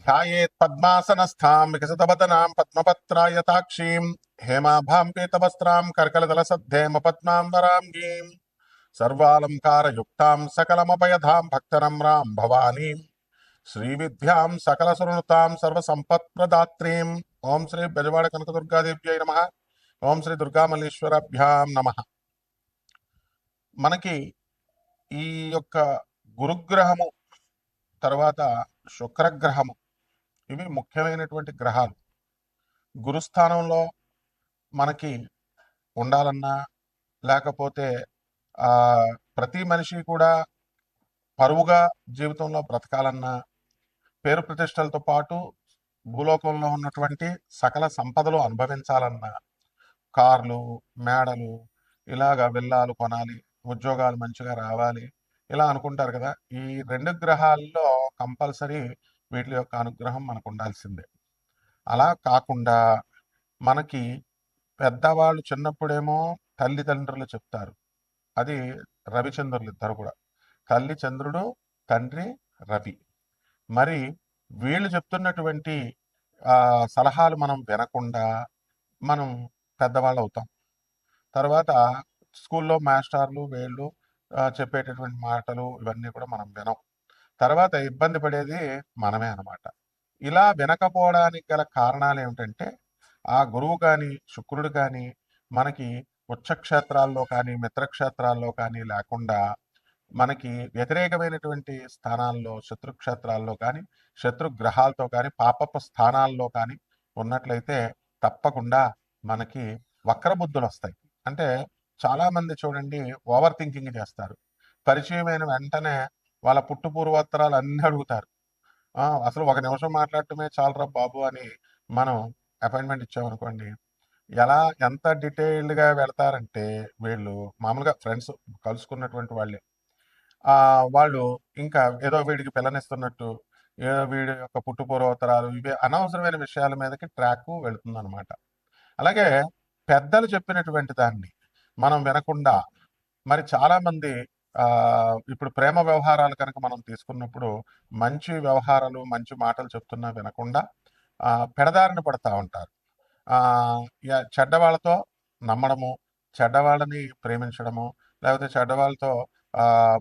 ధ్యాయేత్ పద్మాసనస్థాం వికసితవదనాం పద్మపత్రాయతాక్షీం హేమాభాం పీతవస్త్రాం కర్కలదలసద్ధేమ పద్మాంబరాం గీం సర్వాలంకారయుక్తాం సకలమపయధాం భక్తనమ్రాం భవానీం శ్రీవిద్యాం సకలసునృతాం సర్వసంపత్ప్రదాత్రీం. ఓం శ్రీ బెజవాడ కనకదుర్గాదేవ్యై నమః. ఓం శ్రీ దుర్గామల్లీశ్వరాభ్యాం నమః. మనకి ఈ యొక్క గురుగ్రహము తర్వాత శుక్రగ్రహము ఇవి ముఖ్యమైనటువంటి గ్రహాలు. గురుస్థానంలో మనకి ఉండాలన్నా లేకపోతే ప్రతి మనిషి కూడా పరువుగా జీవితంలో బ్రతకాలన్నా, పేరు ప్రతిష్టలతో పాటు భూలోకంలో ఉన్నటువంటి సకల సంపదలు అనుభవించాలన్నా, కార్లు, మేడలు, ఇలాగా విల్లాలు కొనాలి, ఉద్యోగాలు మంచిగా రావాలి, ఇలా అనుకుంటారు కదా. ఈ 2 గ్రహాల్లో కంపల్సరీ వీటి యొక్క అనుగ్రహం మనకు ఉండాల్సిందే. అలా కాకుండా మనకి పెద్దవాళ్ళు చిన్నప్పుడేమో తల్లిదండ్రులు చెప్తారు. అది రవిచంద్రులు ఇద్దరు కూడా. తల్లి చంద్రుడు, తండ్రి రవి. మరి వీళ్ళు చెప్తున్నటువంటి సలహాలు మనం వినకుండా మనం పెద్దవాళ్ళు అవుతాం. తర్వాత స్కూల్లో మాస్టర్లు వీళ్ళు చెప్పేటటువంటి మాటలు ఇవన్నీ కూడా మనం వినం. తర్వాత ఇబ్బంది పడేది మనమే అన్నమాట. ఇలా వినకపోవడానికి గల కారణాలు ఏమిటంటే, ఆ గురువు కానీ శుక్రుడు కానీ మనకి ఉచ్చక్షేత్రాల్లో కానీ మిత్రక్షేత్రాల్లో కానీ లేకుండా మనకి వ్యతిరేకమైనటువంటి స్థానాల్లో శత్రుక్షేత్రాల్లో కానీ శత్రు గ్రహాలతో కానీ పాపపు స్థానాల్లో కానీ ఉన్నట్లయితే తప్పకుండా మనకి వక్రబుద్ధులు వస్తాయి. అంటే చాలామంది చూడండి ఓవర్ థింకింగ్ చేస్తారు. పరిచయమైన వెంటనే వాళ్ళ పుట్టు పూర్వోత్తరాలు అన్నీ అడుగుతారు. అసలు ఒక నిమిషం మాట్లాడటమే చాలరా బాబు అని మనం అపాయింట్మెంట్ ఇచ్చామనుకోండి, ఎంత డీటెయిల్డ్గా వెళతారంటే వీళ్ళు మామూలుగా ఫ్రెండ్స్ కలుసుకున్నటువంటి వాళ్ళే వాళ్ళు ఇంకా ఏదో వీడికి పిల్లనిస్తున్నట్టు ఏదో వీడి యొక్క పుట్టు పూర్వోత్తరాలు ఇవే అనవసరమైన విషయాల మీదకి ట్రాక్ వెళుతుందన్నమాట. అలాగే పెద్దలు చెప్పినటువంటి దాన్ని మనం వినకుండా మరి చాలామంది ఇప్పుడు ప్రేమ వ్యవహారాలు కనుక మనం తీసుకున్నప్పుడు మంచి వ్యవహారాలు మంచి మాటలు చెప్తున్నా వినకుండా పెడదారిన పడతా ఉంటారు. చెడ్డవాళ్ళతో నమ్మడము, చెడ్డవాళ్ళని ప్రేమించడము, లేకపోతే చెడ్డవాళ్ళతో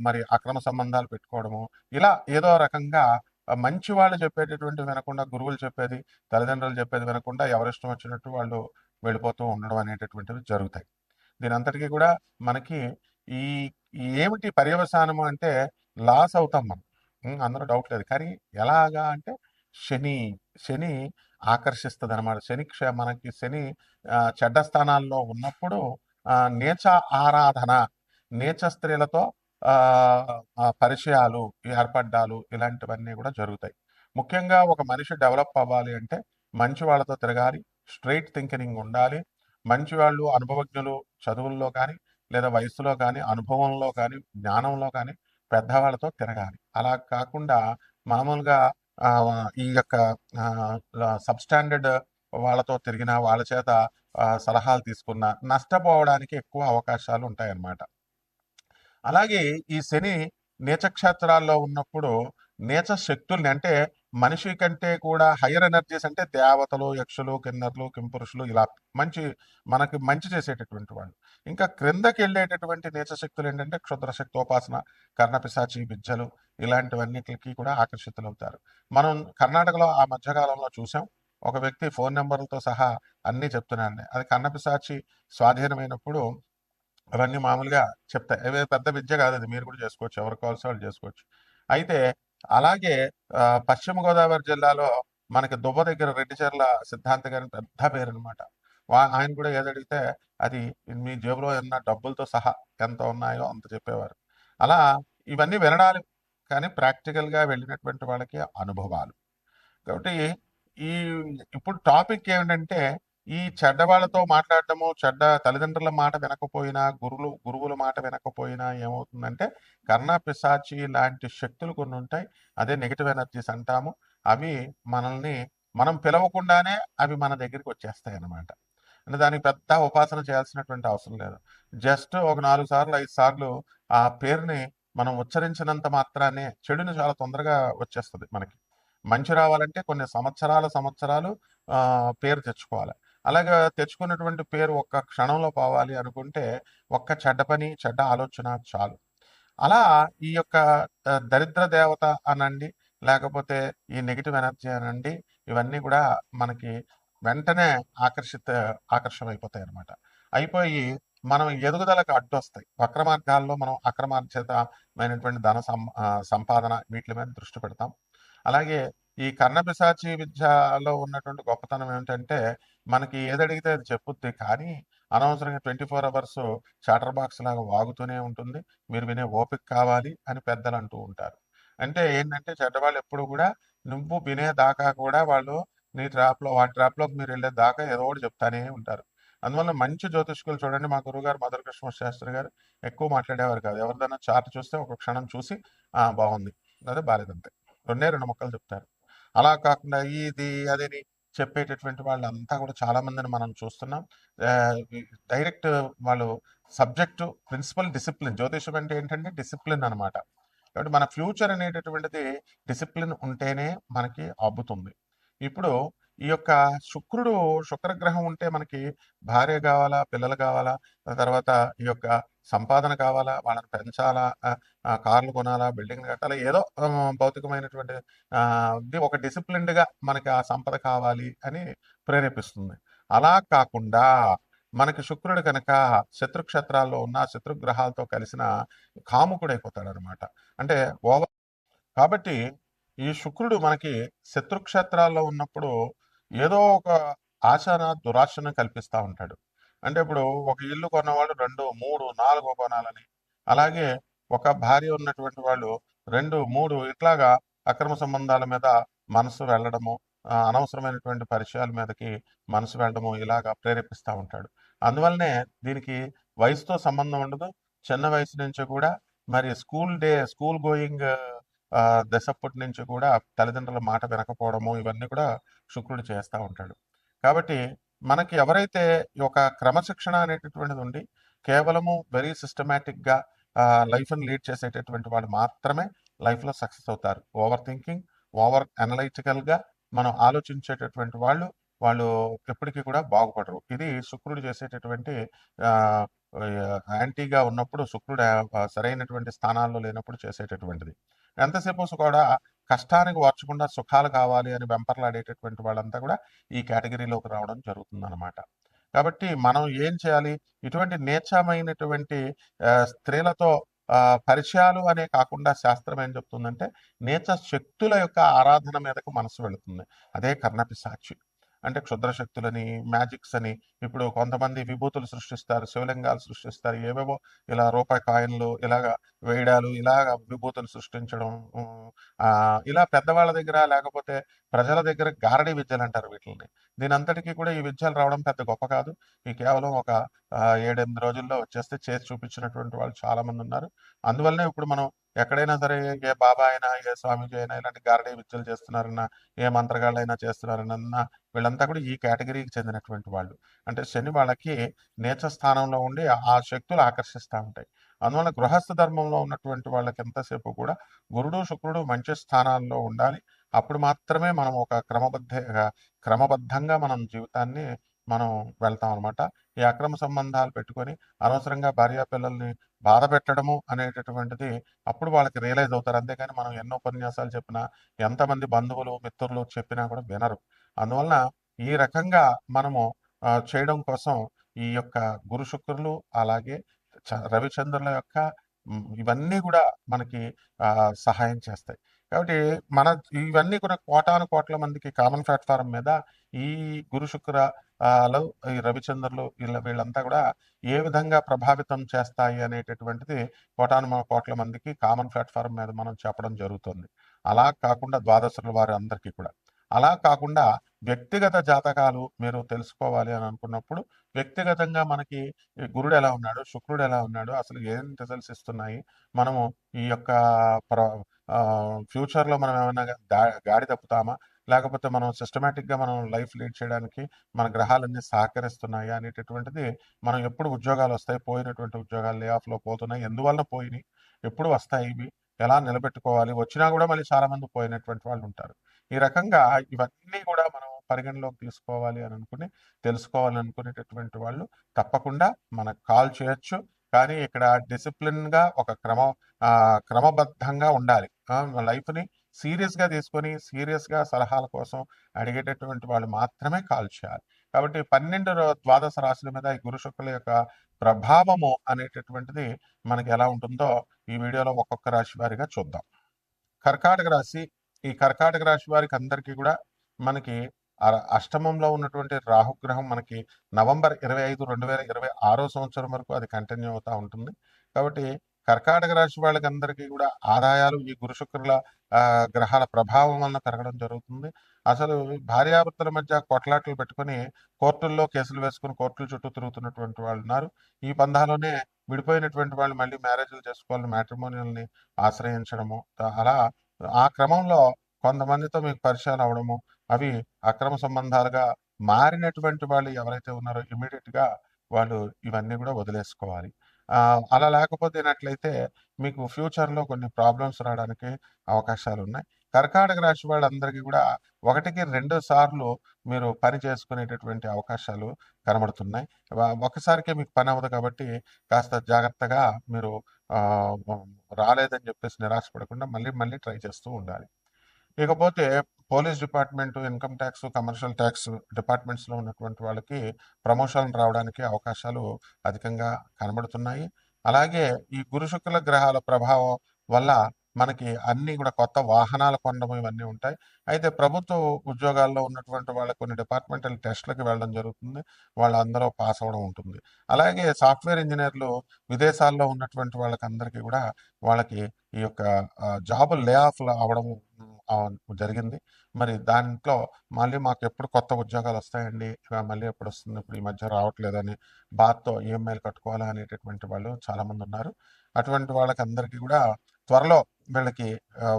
మరి అక్రమ సంబంధాలు పెట్టుకోవడము, ఇలా ఏదో రకంగా మంచి వాళ్ళు చెప్పేటటువంటి వినకుండా గురువులు చెప్పేది, తల్లిదండ్రులు చెప్పేది వినకుండా ఎవరిష్టం వచ్చినట్టు వాళ్ళు వెళ్ళిపోతూ ఉండడం అనేటటువంటివి జరుగుతాయి. దీని అంతటికీ కూడా మనకి ఈ ఏమిటి పర్యవసానము అంటే లాస్ అవుతాం మనం. అందులో డౌట్ లేదు. కానీ ఎలాగా అంటే శని శని ఆకర్షిస్తుంది అనమాట. మనకి శని చెడ్డ స్థానాల్లో ఉన్నప్పుడు నీచ ఆరాధన, నీచ స్త్రీలతో పరిచయాలు ఏర్పడ్డాలు ఇలాంటివన్నీ కూడా జరుగుతాయి. ముఖ్యంగా ఒక మనిషి డెవలప్ అవ్వాలి అంటే మంచి వాళ్ళతో తిరగాలి, స్ట్రైట్ థింకింగ్ ఉండాలి, మంచి వాళ్ళు అనుభవజ్ఞులు చదువుల్లో కానీ లేదా వయసులో కానీ అనుభవంలో కానీ జ్ఞానంలో కానీ పెద్దవాళ్ళతో తిరగాలి. అలా కాకుండా మామూలుగా ఈ యొక్క సబ్స్టాండర్డ్ వాళ్ళతో తిరిగిన వాళ్ళ చేత సలహాలు తీసుకున్న నష్టపోవడానికి ఎక్కువ అవకాశాలు ఉంటాయన్నమాట. అలాగే ఈ శని నీచక్షేత్రాల్లో ఉన్నప్పుడు నీచ శక్తుల్ని అంటే మనిషి కంటే కూడా హయ్యర్ ఎనర్జీస్ అంటే దేవతలు, యక్షులు, కిన్నర్లు, కింపురుషులు ఇలా మనకి మంచి చేసేటటువంటి వాళ్ళు. ఇంకా క్రిందకి వెళ్ళేటటువంటి నీచ శక్తులు ఏంటంటే క్షుద్ర శక్తోపాసన, కర్ణపిశాచి విద్యలు ఇలాంటివన్నిటికి కూడా ఆకర్షితులవుతారు. మనం కర్ణాటకలో ఆ మధ్యకాలంలో చూసాం. ఒక వ్యక్తి ఫోన్ నెంబర్లతో సహా అన్నీ చెప్తున్నాడు. అది కర్ణపిశాచి స్వాధీనమైనప్పుడు అవన్నీ మామూలుగా చెప్తాయి. అవి పెద్ద విద్య కాదు, అది మీరు కూడా చేసుకోవచ్చు, ఎవరు కావాల్సిన వాళ్ళు చేసుకోవచ్చు. అయితే అలాగే పశ్చిమ గోదావరి జిల్లాలో మనకి దువ్వ దగ్గర రెడ్డిచెర్ల సిద్ధాంత గారి పెద్ద పేరు అనమాట. ఆయన కూడా ఏదడిగితే అది మీ జేబులో ఉన్న డబ్బులతో సహా ఎంత ఉన్నాయో అంత చెప్పేవారు. అలా ఇవన్నీ వినడాలు కానీ ప్రాక్టికల్గా వెళ్ళినటువంటి వాళ్ళకి అనుభవాలు. కాబట్టి ఈ ఇప్పుడు టాపిక్ ఏమిటంటే ఈ చెడ్డవాళ్ళతో మాట్లాడటము, చెడ్డ తల్లిదండ్రుల మాట వినకపోయినా, గురువుల మాట వినకపోయినా ఏమవుతుందంటే కర్ణ పిశాచి లాంటి శక్తులు కొన్ని ఉంటాయి. అదే నెగిటివ్ ఎనర్జీస్ అంటాము. అవి మనల్ని మనం పిలవకుండానే అవి మన దగ్గరికి వచ్చేస్తాయి అన్నమాట. అంటే దానికి పెద్ద ఉపాసన చేయాల్సినటువంటి అవసరం లేదు. జస్ట్ ఒక 4 సార్లు 5 సార్లు ఆ పేరుని మనం ఉచ్చరించినంత మాత్రానే చెడుని చాలా తొందరగా వచ్చేస్తుంది మనకి. మంచి రావాలంటే కొన్ని సంవత్సరాలు పేరు తెచ్చుకోవాలి. అలాగా తెచ్చుకున్నటువంటి పేరు ఒక్క క్షణంలో పోవాలి అనుకుంటే ఒక్క చెడ్డ పని, చెడ్డ ఆలోచన చాలు. అలా ఈ యొక్క దరిద్ర దేవత అనండి, లేకపోతే ఈ నెగెటివ్ ఎనర్జీ అనండి, ఇవన్నీ కూడా మనకి వెంటనే ఆకర్షమైపోతాయన్నమాట. అయిపోయి మనం ఎదుగుదలకు అడ్డొస్తాయి. వక్ర మార్గాల్లో మనం అక్రమార్జితమైనటువంటి సంపాదన వీట్లి మీద దృష్టి పెడతాం. అలాగే ఈ కర్ణపిశాచి విద్యలో ఉన్నటువంటి గొప్పతనం ఏమిటంటే, మనకి ఏదడిగితే అది చెప్పుద్ది. కానీ అనవసరంగా 24 అవర్స్ చాటర్ బాక్స్ లాగా వాగుతూనే ఉంటుంది. మీరు వినే ఓపిక కావాలి అని పెద్దలు అంటూ ఉంటారు. అంటే ఏంటంటే చెడ్డవాళ్ళు ఎప్పుడు కూడా నువ్వు వినేదాకా కూడా వాళ్ళు వాటి ట్రాప్‌లోకి మీరెళ్ళే దాకా ఏదో ఒకటి చెప్తానే ఉంటారు. అందువల్ల మంచి జ్యోతిష్కులు చూడండి, మా గురువుగారు మధుర కృష్ణ శాస్త్రి గారు ఎక్కువ మాట్లాడేవారు కాదు. ఎవరిదైనా చార్ట్ చూస్తే ఒక క్షణం చూసి, బాగుంది. లేదా బాలేదంతే. రెండే 2 ముక్కలు చెప్తారు. అలా కాకుండా ఇది, అదని చెప్పేటటువంటి వాళ్ళంతా కూడా చాలా మందిని మనం చూస్తున్నాం. డైరెక్ట్ వాళ్ళు సబ్జెక్టు, ప్రిన్సిపల్, డిసిప్లిన్. జ్యోతిషం అంటే ఏంటంటే డిసిప్లిన్ అనమాట. కాబట్టి మన ఫ్యూచర్ అనేటటువంటిది డిసిప్లిన్ ఉంటేనే మనకి అబ్బుతుంది. ఇప్పుడు ఈ యొక్క శుక్రగ్రహం ఉంటే మనకి భార్య కావాలా, పిల్లలు కావాలా, తర్వాత ఈ యొక్క సంపాదన కావాలా, వాళ్ళని పెంచాలా, కార్లు కొనాలా, బిల్డింగ్లు కట్టాలా, ఏదో భౌతికమైనటువంటి ఇది ఒక డిసిప్లిన్డ్గా మనకి ఆ సంపద కావాలి అని ప్రేరేపిస్తుంది. అలా కాకుండా మనకి శుక్రుడు కనుక శత్రుక్షేత్రాల్లో ఉన్న శత్రుగ్రహాలతో కలిసిన కాముకుడైపోతాడు అనమాట. అంటే ఓవర్ కాబట్టి ఈ శుక్రుడు మనకి శత్రుక్షేత్రాల్లో ఉన్నప్పుడు ఏదో ఒక దురాశను కల్పిస్తూ ఉంటాడు. అంటే ఇప్పుడు ఒక ఇల్లు కొన్నవాళ్ళు 2, 3, 4 కొనాలని, అలాగే ఒక భార్య ఉన్నటువంటి వాళ్ళు 2, 3 ఇట్లాగా అక్రమ సంబంధాల మీద మనసు వెళ్ళడము, అనవసరమైనటువంటి పరిచయాల మీదకి మనసు వెళ్ళడము ఇలాగా ప్రేరేపిస్తూ ఉంటాడు. అందువల్లనే దీనికి వయసుతో సంబంధం ఉండదు. చిన్న వయసు నుంచి కూడా మరి స్కూల్ గోయింగ్ దశప్పటి నుంచి కూడా తల్లిదండ్రుల మాట వినకపోవడము ఇవన్నీ కూడా శుక్రుడు చేస్తూ ఉంటాడు. కాబట్టి మనకి ఎవరైతే ఈ ఒక క్రమశిక్షణ అనేటటువంటిది ఉండి కేవలము వెరీ సిస్టమేటిక్గా లైఫ్ని లీడ్ చేసేటటువంటి వాళ్ళు మాత్రమే లైఫ్లో సక్సెస్ అవుతారు. ఓవర్ థింకింగ్, ఓవర్ అనలైటికల్గా మనం ఆలోచించేటటువంటి వాళ్ళు ఎప్పటికీ కూడా బాగుపడరు. ఇది శుక్రుడు చేసేటటువంటి ఆ, యాంటీగా ఉన్నప్పుడు శుక్రుడు సరైనటువంటి స్థానాల్లో లేనప్పుడు చేసేటటువంటిది. ఎంతసేపు కూడా కష్టానికి ఓర్చకుండా సుఖాలు కావాలి అని వెంపర్లాడేటటువంటి వాళ్ళంతా కూడా ఈ కేటగిరీలోకి రావడం జరుగుతుందన్నమాట. కాబట్టి మనం ఏం చేయాలి? ఇటువంటి నీచమైనటువంటి స్త్రీలతో పరిచయాలు అనే కాకుండా శాస్త్రం ఏం చెప్తుందంటే నీచ శక్తుల యొక్క ఆరాధన మీదకు మనసు వెళుతుంది. అదే కర్ణపిశాచి. అంటే క్షుద్ర శక్తులని, మ్యాజిక్స్ అని, ఇప్పుడు కొంతమంది విభూతులు సృష్టిస్తారు, శివలింగాలు సృష్టిస్తారు, ఏవేవో ఇలా రూపాయి కాయిన్లు ఇలాగా వేయడాలు, ఇలాగ విభూతులు సృష్టించడం, ఇలా పెద్దవాళ్ళ దగ్గర లేకపోతే ప్రజల దగ్గర గారడీ విద్యలు అంటారు వీటిని. దీనంతటికీ కూడా ఈ విద్యలు రావడం పెద్ద గొప్ప కాదు. ఈ కేవలం ఒక 7-8 రోజుల్లో వచ్చేస్తే చేసి చూపించినటువంటి వాళ్ళు చాలా మంది ఉన్నారు. అందువల్లనే ఇప్పుడు మనం ఎక్కడైనా సరే ఏ బాబా అయినా, ఏ స్వామీజీ అయినా ఇలాంటి గారడీ విద్యలు చేస్తున్నారన్నా, ఏ మంత్రగాళ్ళైనా చేస్తున్నారన్నా వీళ్ళంతా కూడా ఈ కేటగిరీకి చెందినటువంటి వాళ్ళు. అంటే శని వాళ్ళకి నీచ స్థానంలో ఉండి ఆ శక్తులు ఆకర్షిస్తూ ఉంటాయి. అందువల్ల గృహస్థ ధర్మంలో ఉన్నటువంటి వాళ్ళకి ఎంతసేపు కూడా గురుడు, శుక్రుడు మంచి స్థానాల్లో ఉండాలి. అప్పుడు మాత్రమే మనం ఒక క్రమబద్ధంగా మనం జీవితాన్ని మనం వెళ్తాం అనమాట. ఈ అక్రమ సంబంధాలు పెట్టుకొని అనవసరంగా భార్యా పిల్లల్ని బాధ పెట్టడము అనేటటువంటిది అప్పుడు వాళ్ళకి రియలైజ్ అవుతారు. అంతేగాని మనం ఎన్నో ఉపన్యాసాలు చెప్పినా, ఎంతమంది బంధువులు, మిత్రులు చెప్పినా కూడా వినరు. అందువలన ఈ రకంగా మనము చేయడం కోసం ఈ యొక్క గురు శుక్రులు అలాగే రవిచంద్రుల యొక్క ఇవన్నీ కూడా మనకి సహాయం చేస్తాయి. కాబట్టి మన ఇవన్నీ కూడా కోటాను కోట్ల మందికి కామన్ ప్లాట్ఫారం మీద ఈ గురు శుక్ర ఈ రవిచంద్రులు వీళ్ళంతా కూడా ఏ విధంగా ప్రభావితం చేస్తాయి అనేటటువంటిది కోట్ల మందికి కామన్ ప్లాట్ఫారం మీద మనం చెప్పడం జరుగుతుంది. అలా కాకుండా ద్వాదశుల వారి అందరికీ కూడా అలా కాకుండా వ్యక్తిగత జాతకాలు మీరు తెలుసుకోవాలి అని అనుకున్నప్పుడు వ్యక్తిగతంగా మనకి ఈ గురుడు ఎలా ఉన్నాడు, శుక్రుడు ఎలా ఉన్నాడు, అసలు ఏం రిజల్ట్స్ ఇస్తున్నాయి, మనము ఈ యొక్క ఫ్యూచర్లో మనం ఏమైనా గాడి తప్పుతామా, లేకపోతే మనం సిస్టమేటిక్గా మనం లైఫ్ లీడ్ చేయడానికి మన గ్రహాలన్నీ సహకరిస్తున్నాయా అనేటటువంటిది మనం ఎప్పుడు ఉద్యోగాలు వస్తాయి, పోయినటువంటి ఉద్యోగాలు లే ఆఫ్లో పోతున్నాయి, ఎందువలన పోయినాయి, ఎప్పుడు వస్తాయి, ఇవి ఎలా నిలబెట్టుకోవాలి, వచ్చినా కూడా మళ్ళీ చాలా మంది పోయినటువంటి వాళ్ళు ఉంటారు. ఈ రకంగా ఇవన్నీ కూడా మనం పరిగణలోకి తీసుకోవాలి అని అనుకుని, తెలుసుకోవాలని అనుకునేటటువంటి వాళ్ళు తప్పకుండా మనకు కాల్ చేయొచ్చు. కానీ ఇక్కడ డిసిప్లిన్‌గా ఒక క్రమబద్ధంగా ఉండాలి. లైఫ్‌ని సీరియస్‌గా తీసుకొని, సీరియస్‌గా సలహాల కోసం అడిగేటటువంటి వాళ్ళు మాత్రమే కాల్ చేయాలి. కాబట్టి 12 ద్వాదశ రాశుల మీద ఈ గురు శుక్రుల యొక్క ప్రభావము అనేటటువంటిది మనకి ఎలా ఉంటుందో ఈ వీడియోలో ఒక్కొక్క రాశి వారీగా చూద్దాం. కర్కాటక రాశి. ఈ కర్కాటక రాశి వారికి అందరికీ కూడా మనకి అష్టమంలో ఉన్నటువంటి రాహుగ్రహం మనకి నవంబర్ 25, 2026 సంవత్సరం వరకు అది కంటిన్యూ అవుతా ఉంటుంది. కాబట్టి కర్కాటక రాశి వాళ్ళకి అందరికీ కూడా ఆదాయాలు ఈ గురు శుక్రుల గ్రహాల ప్రభావం వలన పెరగడం జరుగుతుంది. అసలు భార్యాభర్తల మధ్య కొట్లాటలు పెట్టుకొని కోర్టుల్లో కేసులు వేసుకుని కోర్టుల చుట్టూ తిరుగుతున్నటువంటి వాళ్ళు ఉన్నారు. ఈ పందాలోనే విడిపోయినటువంటి వాళ్ళు మళ్ళీ మ్యారేజ్‌లు చేసుకోవాలని మ్యాట్రిమోనియల్‌ని ఆశ్రయించడము. అలా ఆ క్రమంలో కొంతమందితో మీకు పరిచయాలు అవ్వడము, అవి అక్రమ సంబంధాలుగా మారినటువంటి వాళ్ళు ఎవరైతే ఉన్నారో ఇమ్మీడియేట్‌గా వాళ్ళు ఇవన్నీ కూడా వదిలేసుకోవాలి. అలా లేకపోతేనట్లయితే మీకు ఫ్యూచర్‌లో కొన్ని ప్రాబ్లమ్స్ రావడానికి అవకాశాలున్నాయి. కర్కాటక రాశి వాళ్ళందరికీ కూడా 1కి 2 సార్లు మీరు పని చేసుకునేటటువంటి అవకాశాలు కనబడుతున్నాయి. ఒక్కసారికే మీకు పని అవ్వదు కాబట్టి కాస్త జాగ్రత్తగా మీరు ఆహ్, రాలేదని చెప్పేసి నిరాశ పడకుండా మళ్ళీ మళ్ళీ ట్రై చేస్తూ ఉండాలి. ఇకపోతే police department, income tax, commercial tax డిపార్ట్మెంట్స్‌లో ఉన్నటువంటి వాళ్ళకి ప్రమోషన్‌లు రావడానికి అవకాశాలు అధికంగా కనబడుతున్నాయి. అలాగే ఈ గురు శుక్ర గ్రహాల ప్రభావం వల్ల మనకి అన్నీ కూడా కొత్త వాహనాలు కొనడం ఇవన్నీ ఉంటాయి. అయితే ప్రభుత్వ ఉద్యోగాల్లో ఉన్నటువంటి వాళ్ళకి కొన్ని డిపార్ట్మెంటల్ టెస్ట్‌లకి వెళ్ళడం జరుగుతుంది. వాళ్ళందరూ పాస్ అవ్వడం ఉంటుంది. అలాగే సాఫ్ట్‌వేర్ ఇంజినీర్లు విదేశాల్లో ఉన్నటువంటి వాళ్ళకందరికీ కూడా వాళ్ళకి ఈ యొక్క జాబులు లే ఆఫ్‌లు అవ్వడం జరిగింది. మరి దాంట్లో మళ్ళీ మాకెప్పుడు కొత్త ఉద్యోగాలొస్తాయండి. మళ్ళీ ఎప్పుడొస్తుంది? ఇప్పుడు ఈ మధ్య రావట్లేదని బాధతో ఈఎంఐలు కట్టుకోవాలా అనేటటువంటి వాళ్ళు చాలామందున్నారు. అటువంటి వాళ్ళకందరికీ కూడా త్వరలో వీళ్ళకి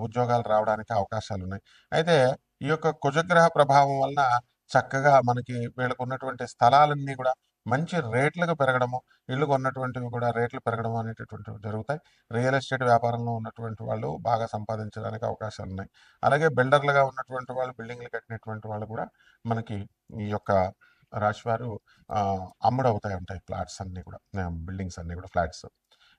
ఉద్యోగాలు రావడానికి అవకాశాలున్నాయి. అయితే ఈ యొక్క కుజగ్రహ ప్రభావం వలన చక్కగా మనకి వీళ్ళకున్నటువంటి స్థలాలన్నీ కూడా మంచి రేట్లకు పెరగడము, ఇళ్ళు కొన్నటువంటివి కూడా రేట్లు పెరగడం అనేటటువంటివి జరుగుతాయి. రియల్ ఎస్టేట్ వ్యాపారంలో ఉన్నటువంటి వాళ్ళు బాగా సంపాదించడానికి అవకాశాలున్నాయి. అలాగే బిల్డర్లుగా ఉన్నటువంటి వాళ్ళు, బిల్డింగ్‌లు కట్టినటువంటి వాళ్ళు కూడా మనకి ఈ యొక్క రాశివారు అమ్ముడవుతాయి ఉంటాయి ఫ్లాట్స్ అన్నీ కూడా. బిల్డింగ్స్ అన్నీ కూడా ఫ్లాట్స్.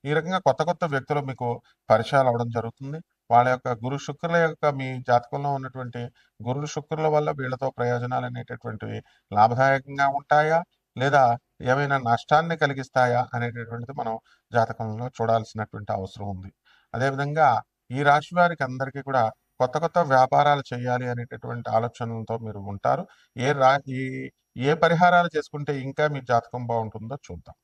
ఈ రకంగా కొత్త కొత్త వ్యక్తులు మీకు పరిచయాలు అవ్వడం జరుగుతుంది. వాళ్ళ యొక్క గురు శుక్రుల యొక్క మీ జాతకంలో ఉన్నటువంటి గురు శుక్రుల వల్ల వీళ్ళతో ప్రయోజనాలనేటటువంటివి లాభదాయకంగా ఉంటాయా? లేదా ఏమైనా నష్టాన్ని కలిగిస్తాయా? అనేటటువంటిది మనం జాతకంలో చూడాల్సినటువంటి అవసరం ఉంది. అదేవిధంగా ఈ రాశి వారికి అందరికీ కూడా కొత్త కొత్త వ్యాపారాలు చేయాలి అనేటటువంటి ఆలోచనలతో మీరు ఉంటారు. ఏ రా ఈ ఏ పరిహారాలు చేసుకుంటే ఇంకా మీ జాతకం బావుంటుందో చూద్దాం.